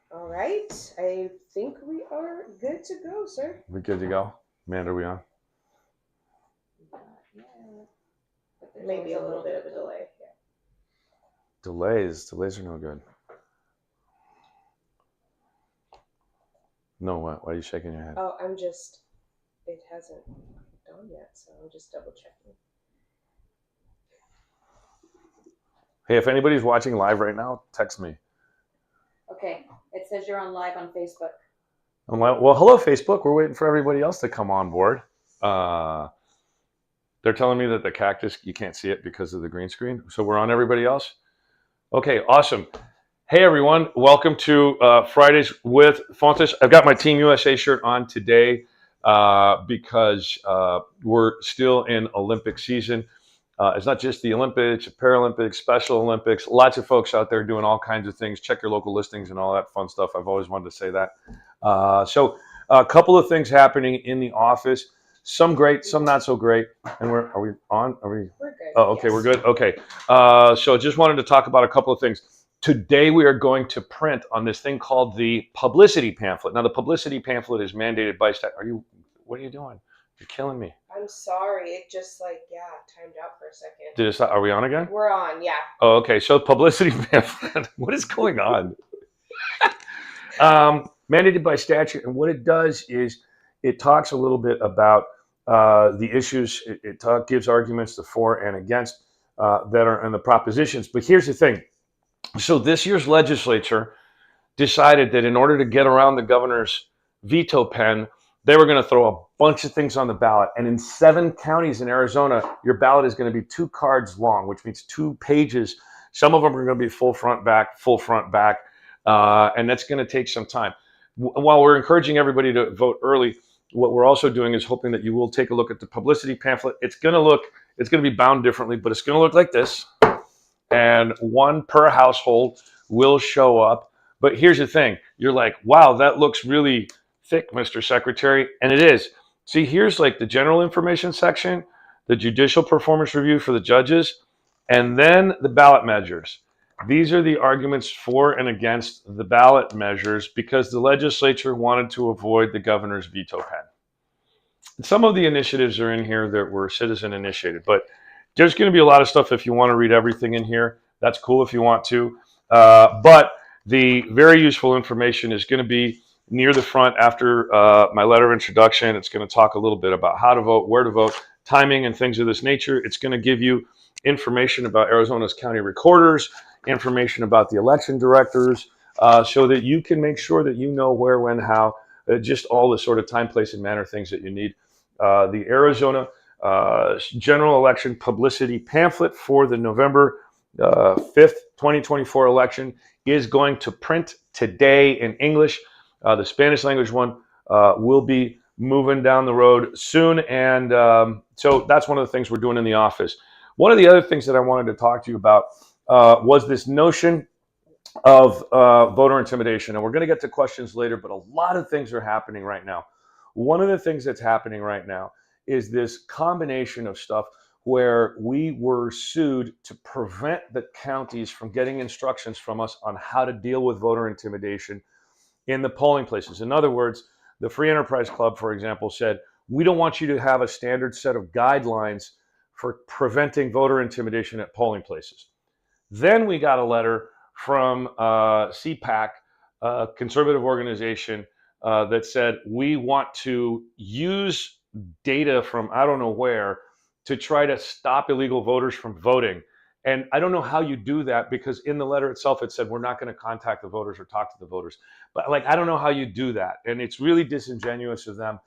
All right. I think we are good to go, sir. We good to go? Amanda, are we on? Not yet. But there's Maybe a always little bit of a delay. Yeah. Delays are no good. No, what? Why are you shaking your head? Oh, it hasn't done yet, so I'm just double checking. Hey, if anybody's watching live right now, text me. Okay. It says you're on live on Facebook. I'm like, well, hello, Facebook. We're waiting for everybody else to come on board. They're telling me that the cactus, you can't see it because of the green screen. So we're on everybody else? Okay, awesome. Hey, everyone. Welcome to Fridays with Fontes. I've got my Team USA shirt on today because we're still in Olympic season. It's not just the Olympics, Paralympics, Special Olympics. Lots of folks out there doing all kinds of things. Check your local listings and all that fun stuff. I've always wanted to say that. So a couple of things happening in the office. Some great, some not so great. And are we on? Are we? We're good. Oh, okay, yes. we're good. Okay. So just wanted to talk about a couple of things. Today we are going to print on this thing called the publicity pamphlet. Now the publicity pamphlet is mandated by stat. What are you doing? You're killing me. I'm sorry. It just timed out for a second. Did it stop? Are we on again? We're on, yeah. Oh, okay. So publicity pamphlet. What is going on? Mandated by statute, and what it does is it talks a little bit about the issues. It gives arguments the for and against that are in the propositions. But here's the thing. So this year's legislature decided that in order to get around the governor's veto pen, they were going to throw a bunch of things on the ballot. And in 7 counties in Arizona, your ballot is going to be 2 cards long, which means 2 pages. Some of them are going to be full front, back, and that's going to take some time. While we're encouraging everybody to vote early, what we're also doing is hoping that you will take a look at the publicity pamphlet. It's going to be bound differently, but it's going to look like this. And 1 per household will show up. But here's the thing. You're like, wow, that looks really thick, Mr. Secretary. And it is. See, here's like the general information section, the judicial performance review for the judges, and then the ballot measures. These are the arguments for and against the ballot measures because the legislature wanted to avoid the governor's veto pen. Some of the initiatives are in here that were citizen initiated, but there's going to be a lot of stuff if you want to read everything in here. That's cool if you want to. But the very useful information is going to be near the front after my letter of introduction. It's going to talk a little bit about how to vote, where to vote, timing, and things of this nature. It's going to give you information about Arizona's county recorders, information about the election directors, so that you can make sure that you know where, when, how, just all the sort of time, place, and manner things that you need. The Arizona general election publicity pamphlet for the November 5th, 2024 election is going to print today in English. The Spanish language one will be moving down the road soon. And so that's one of the things we're doing in the office. One of the other things that I wanted to talk to you about was this notion of voter intimidation. And we're going to get to questions later, but a lot of things are happening right now. One of the things that's happening right now is this combination of stuff where we were sued to prevent the counties from getting instructions from us on how to deal with voter intimidation in the polling places. In other words, the Free Enterprise Club, for example, said, we don't want you to have a standard set of guidelines for preventing voter intimidation at polling places. Then we got a letter from CPAC, a conservative organization, that said, we want to use data from I don't know where to try to stop illegal voters from voting. And I don't know how you do that because in the letter itself, it said, we're not going to contact the voters or talk to the voters. But I don't know how you do that. And it's really disingenuous of them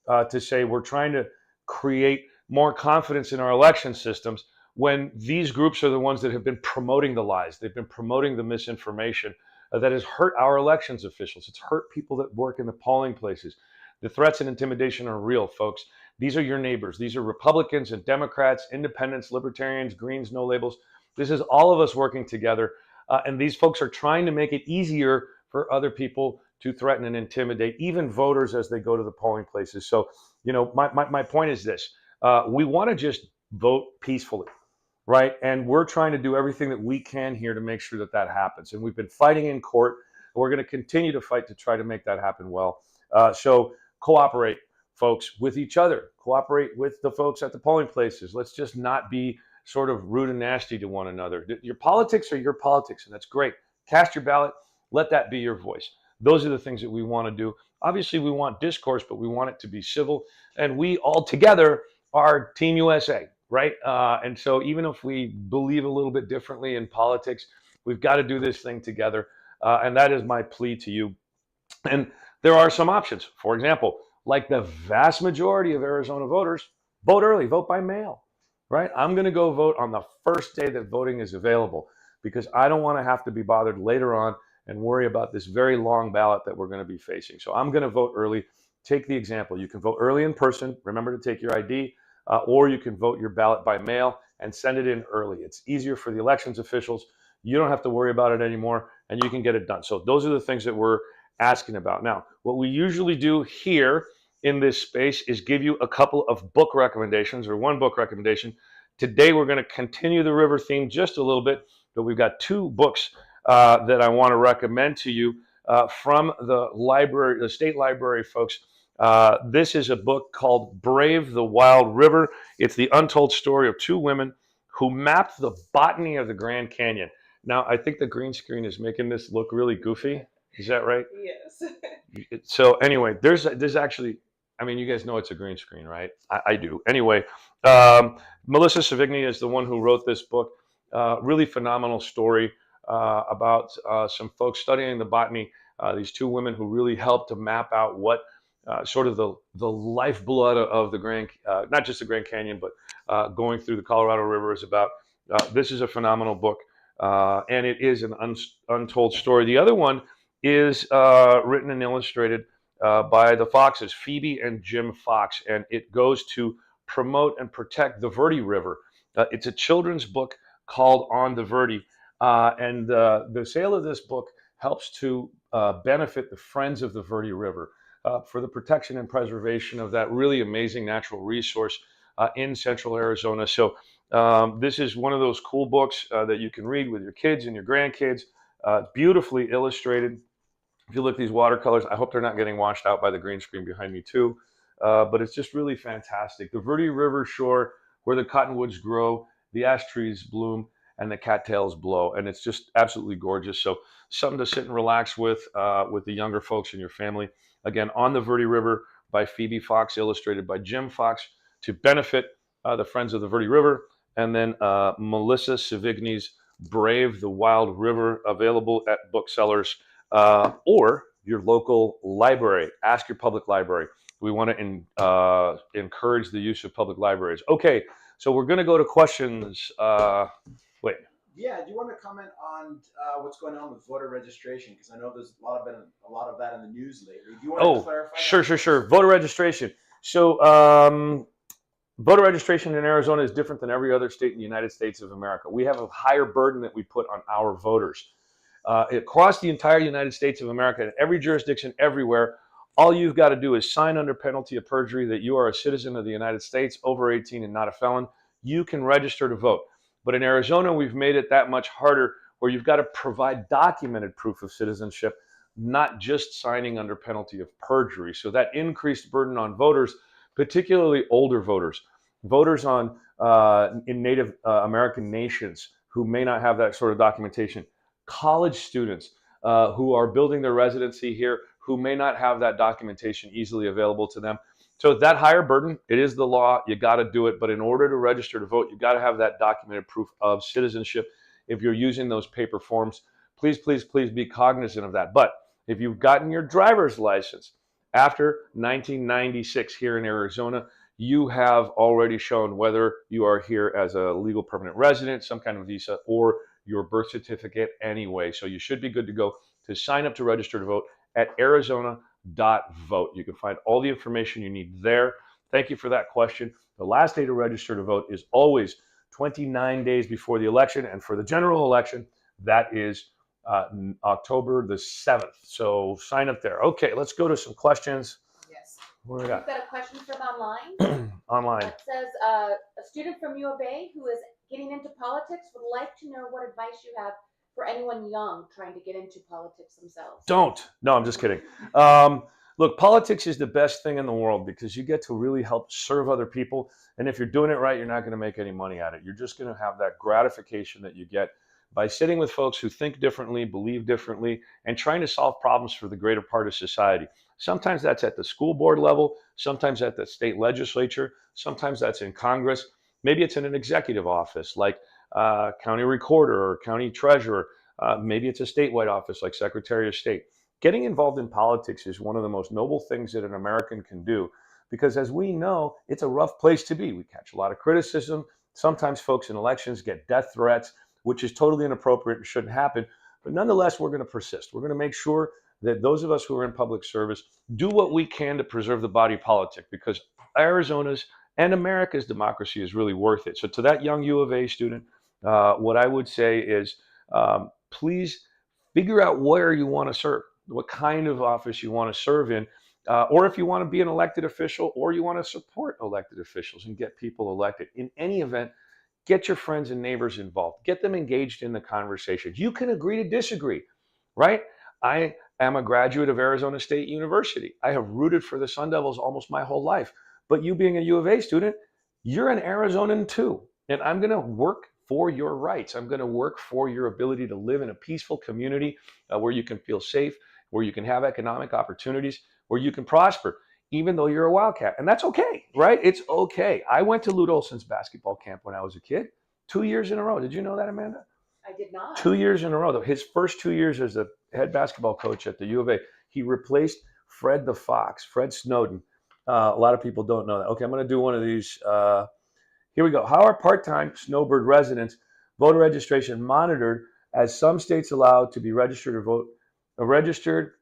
to say we're trying to create more confidence in our election systems when these groups are the ones that have been promoting the lies. They've been promoting the misinformation that has hurt our elections officials. It's hurt people that work in the polling places. The threats and intimidation are real, folks. These are your neighbors. These are Republicans and Democrats, independents, libertarians, Greens, no labels. This is all of us working together. And these folks are trying to make it easier for other people to threaten and intimidate, even voters as they go to the polling places. So, my point is this. We want to just vote peacefully, right? And we're trying to do everything that we can here to make sure that that happens. And we've been fighting in court. we're going to continue to fight to try to make that happen well. So cooperate, folks, with each other. Cooperate with the folks at the polling places. Let's just not be sort of rude and nasty to one another. Your politics are your politics, and that's great. Cast your ballot. Let that be your voice. Those are the things that we want to do. Obviously, we want discourse, but we want it to be civil. And we all together are Team USA, right? And so even if we believe a little bit differently in politics, we've got to do this thing together. And that is my plea to you. And there are some options. For example, like the vast majority of Arizona voters, vote early, vote by mail, right? I'm going to go vote on the first day that voting is available because I don't want to have to be bothered later on and worry about this very long ballot that we're going to be facing. So I'm going to vote early. Take the example. You can vote early in person. Remember to take your ID, or you can vote your ballot by mail and send it in early. It's easier for the elections officials. You don't have to worry about it anymore, and you can get it done. So those are the things that we're asking about. Now, what we usually do here in this space is give you a couple of book recommendations or one book recommendation. Today, we're going to continue the river theme just a little bit, but we've got two books that I want to recommend to you from the library, the state library folks. This is a book called Brave the Wild River. It's the untold story of two women who mapped the botany of the Grand Canyon. Now, I think the green screen is making this look really goofy. Is that right? Yes. So anyway, there's actually, I mean, you guys know it's a green screen, right? I do. Anyway, Melissa Savigny is the one who wrote this book. Really phenomenal story about some folks studying the botany. These two women who really helped to map out what sort of the lifeblood of the Grand, not just the Grand Canyon, but going through the Colorado River is about. This is a phenomenal book, and it is an untold story. The other one is written and illustrated by the Foxes, Phoebe and Jim Fox, and it goes to promote and protect the Verde River. It's a children's book called On the Verde, and the sale of this book helps to benefit the Friends of the Verde River for the protection and preservation of that really amazing natural resource in central Arizona. So this is one of those cool books that you can read with your kids and your grandkids. Beautifully illustrated. If you look at these watercolors, I hope they're not getting washed out by the green screen behind me too. But it's just really fantastic. The Verde River shore, where the cottonwoods grow, the ash trees bloom, and the cattails blow. And it's just absolutely gorgeous. So something to sit and relax with the younger folks in your family. Again, On the Verde River by Phoebe Fox, illustrated by Jim Fox, to benefit the Friends of the Verde River. And then Melissa Savigny's Brave the Wild River, available at booksellers or your local library. Ask your public library. We want to encourage the use of public libraries. Okay, so we're going to go to questions. Wait. Yeah, do you want to comment on what's going on with voter registration? Because I know there's a lot of that in the news lately. Do you want to clarify? Sure. Voter registration. So voter registration in Arizona is different than every other state in the United States of America. We have a higher burden that we put on our voters. Across the entire United States of America, in every jurisdiction, everywhere, all you've got to do is sign under penalty of perjury that you are a citizen of the United States, over 18 and not a felon. You can register to vote. But in Arizona, we've made it that much harder, where you've got to provide documented proof of citizenship, not just signing under penalty of perjury. So that increased burden on voters, particularly older voters, voters in Native American nations who may not have that sort of documentation, college students who are building their residency here who may not have that documentation easily available to them. So that higher burden, it is the law, you got to do it, but in order to register to vote, you got to have that documented proof of citizenship. If you're using those paper forms, please be cognizant of that. But if you've gotten your driver's license after 1996 here in Arizona, you have already shown whether you are here as a legal permanent resident, some kind of visa, or your birth certificate anyway. So you should be good to go to sign up to register to vote at Arizona.vote. You can find all the information you need there. Thank you for that question. The last day to register to vote is always 29 days before the election. And for the general election, that is October the 7th. So sign up there. Okay, let's go to some questions. Yes. What do we We've got? got a question from online. Online. It says, a student from U of A who is getting into politics would like to know what advice you have for anyone young trying to get into politics themselves? Don't. No, I'm just kidding. Look, politics is the best thing in the world because you get to really help serve other people. And if you're doing it right, you're not going to make any money at it. You're just going to have that gratification that you get by sitting with folks who think differently, believe differently, and trying to solve problems for the greater part of society. Sometimes that's at the school board level, sometimes at the state legislature, sometimes that's in Congress. Maybe it's in an executive office like county recorder or county treasurer. Maybe it's a statewide office like Secretary of State. Getting involved in politics is one of the most noble things that an American can do because, as we know, it's a rough place to be. We catch a lot of criticism. Sometimes folks in elections get death threats, which is totally inappropriate and shouldn't happen. But nonetheless, we're going to persist. We're going to make sure that those of us who are in public service do what we can to preserve the body politic because Arizona's and America's democracy is really worth it. So to that young U of A student, what I would say is please figure out where you want to serve, what kind of office you want to serve in, or if you want to be an elected official or you want to support elected officials and get people elected. In any event, get your friends and neighbors involved. Get them engaged in the conversation. You can agree to disagree, right? I am a graduate of Arizona State University. I have rooted for the Sun Devils almost my whole life. But you being a U of A student, you're an Arizonan too. And I'm going to work for your rights. I'm going to work for your ability to live in a peaceful community where you can feel safe, where you can have economic opportunities, where you can prosper, even though you're a Wildcat. And that's okay, right? It's okay. I went to Lute Olson's basketball camp when I was a kid, 2 years in a row. Did you know that, Amanda? I did not. 2 years in a row. His first 2 years as the head basketball coach at the U of A, he replaced Fred the Fox, Fred Snowden. A lot of people don't know that. Okay, I'm going to do one of these. Here we go. How are part-time snowbird residents voter registration monitored as some states allow to be registered or vote a registered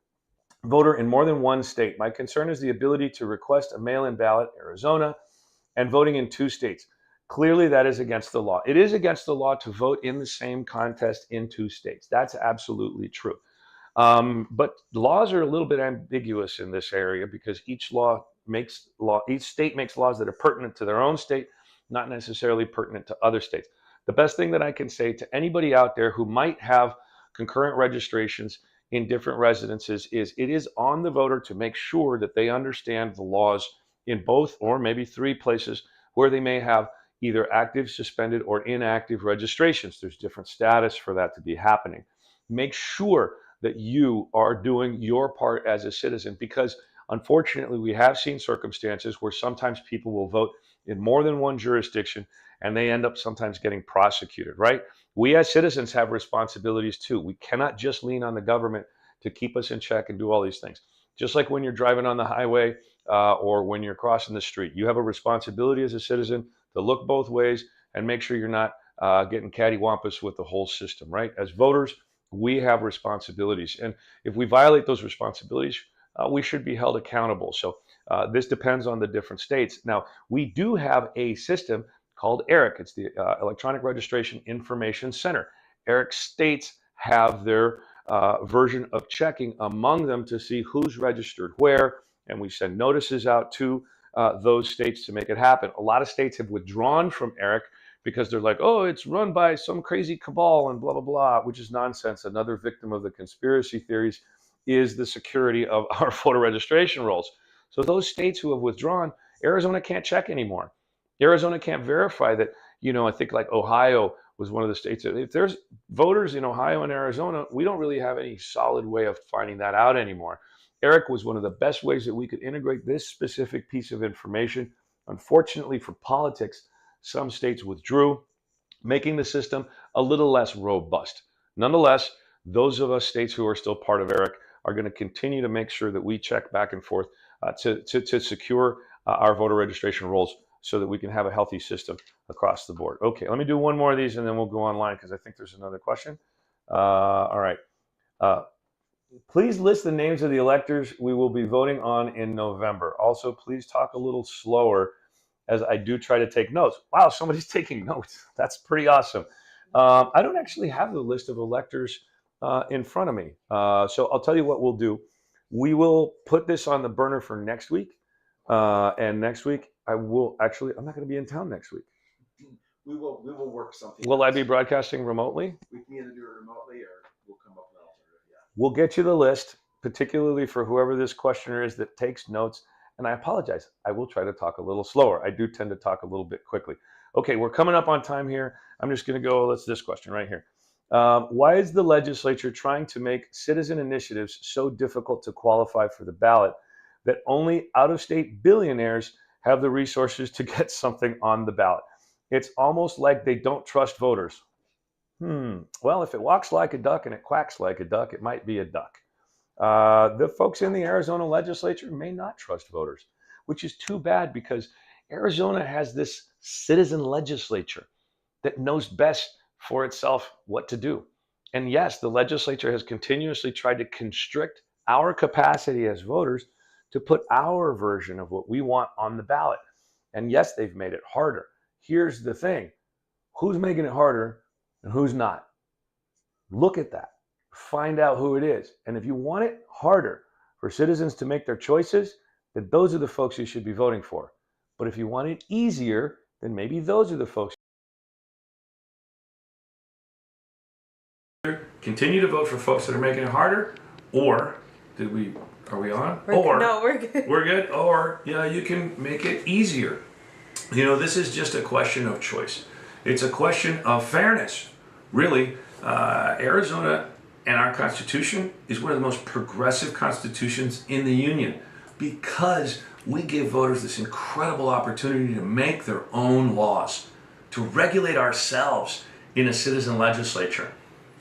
voter in more than one state? My concern is the ability to request a mail-in ballot, Arizona, and voting in 2 states. Clearly, that is against the law. It is against the law to vote in the same contest in 2 states. That's absolutely true. But laws are a little bit ambiguous in this area because each state makes laws that are pertinent to their own state, not necessarily pertinent to other states. The best thing that I can say to anybody out there who might have concurrent registrations in different residences is it is on the voter to make sure that they understand the laws in both or maybe 3 places where they may have either active, suspended, or inactive registrations. There's different status for that to be happening. Make sure that you are doing your part as a citizen because unfortunately we have seen circumstances where sometimes people will vote in more than one jurisdiction and they end up sometimes getting prosecuted, right? We as citizens have responsibilities too. We cannot just lean on the government to keep us in check and do all these things. Just like when you're driving on the highway or when you're crossing the street, you have a responsibility as a citizen to look both ways and make sure you're not getting cattywampus with the whole system, right? As voters, we have responsibilities. And if we violate those responsibilities, we should be held accountable. So this depends on the different states. Now, we do have a system called ERIC. It's the Electronic Registration Information Center. ERIC states have their version of checking among them to see who's registered where, and we send notices out to those states to make it happen. A lot of states have withdrawn from ERIC because they're like, oh, it's run by some crazy cabal and blah, blah, blah, which is nonsense. Another victim of the conspiracy theories is the security of our voter registration rolls. So those states who have withdrawn, Arizona can't check anymore. Arizona can't verify that, I think like Ohio was one of the states. If there's voters in Ohio and Arizona, we don't really have any solid way of finding that out anymore. ERIC was one of the best ways that we could integrate this specific piece of information. Unfortunately for politics, some states withdrew, making the system a little less robust. Nonetheless, those of us states who are still part of ERIC are going to continue to make sure that we check back and forth to secure our voter registration rolls so that we can have a healthy system across the board. Okay, let me do one more of these and then we'll go online because I think there's another question. All right. Please list the names of the electors we will be voting on in November. Also, please talk a little slower as I do try to take notes. Wow, somebody's taking notes. That's pretty awesome. I don't actually have the list of electors in front of me. So I'll tell you what we'll do. We will put this on the burner for next week. And next week, I'm not going to be in town next week. We will work something. Will I out. be broadcasting remotely? We can either do it remotely or we'll come up with an alternative. Yeah. We'll get you the list, particularly for whoever this questioner is that takes notes. And I apologize. I will try to talk a little slower. I do tend to talk a little bit quickly. Okay, we're coming up on time here. I'm just going to go, this question right here. Why is the legislature trying to make citizen initiatives so difficult to qualify for the ballot that only out-of-state billionaires have the resources to get something on the ballot? It's almost like they don't trust voters. Well, if it walks like a duck and it quacks like a duck, it might be a duck. The folks in the Arizona legislature may not trust voters, which is too bad because Arizona has this citizen legislature that knows best for itself what to do. And yes, the legislature has continuously tried to constrict our capacity as voters to put our version of what we want on the ballot. And yes, they've made it harder. Here's the thing. Who's making it harder and who's not? Look at that. Find out who it is. And if you want it harder for citizens to make their choices, then those are the folks you should be voting for. But if you want it easier, then maybe those are the folks. Continue to vote for folks that are making it harder, or are we on? No, we're good. We're good. Or you can make it easier. This is just a question of choice. It's a question of fairness. Really, Arizona and our Constitution is one of the most progressive constitutions in the Union because we give voters this incredible opportunity to make their own laws, to regulate ourselves in a citizen legislature.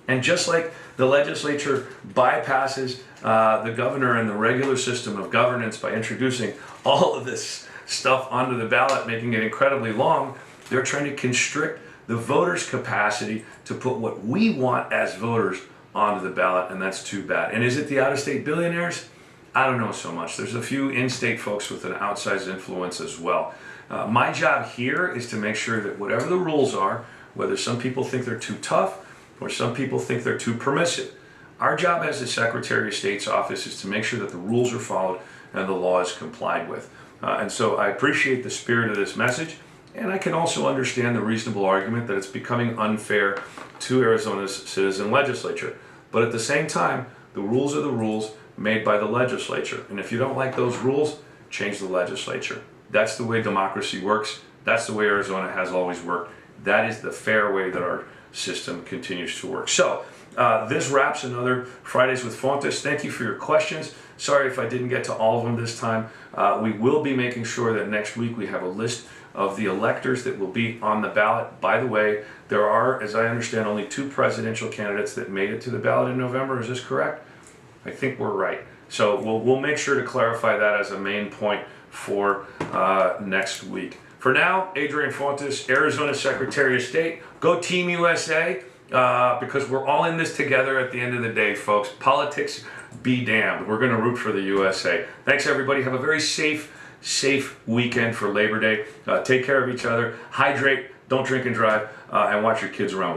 And just like the legislature bypasses the governor and the regular system of governance by introducing all of this stuff onto the ballot, making it incredibly long, they're trying to constrict the voters' capacity to put what we want as voters onto the ballot, and that's too bad. And is it the out-of-state billionaires? I don't know so much. There's a few in-state folks with an outsized influence as well. My job here is to make sure that whatever the rules are, whether some people think they're too tough or some people think they're too permissive, our job as the Secretary of State's office is to make sure that the rules are followed and the law is complied with. And so I appreciate the spirit of this message, and I can also understand the reasonable argument that it's becoming unfair to Arizona's citizen legislature. But at the same time, the rules are the rules made by the legislature. And if you don't like those rules, change the legislature. That's the way democracy works. That's the way Arizona has always worked. That is the fair way that our system continues to work. So this wraps another Fridays with Fontes. Thank you for your questions. Sorry if I didn't get to all of them this time. We will be making sure that next week we have a list of the electors that will be on the ballot. By the way, there are, as I understand, only 2 presidential candidates that made it to the ballot in November. Is this correct? I think we're right. So we'll make sure to clarify that as a main point for next week. For now, Adrian Fontes, Arizona Secretary of State. Go Team USA, because we're all in this together at the end of the day, folks. Politics be damned. We're going to root for the USA. Thanks, everybody. Have a very safe weekend for Labor Day. Take care of each other. Hydrate. Don't drink and drive. And watch your kids around.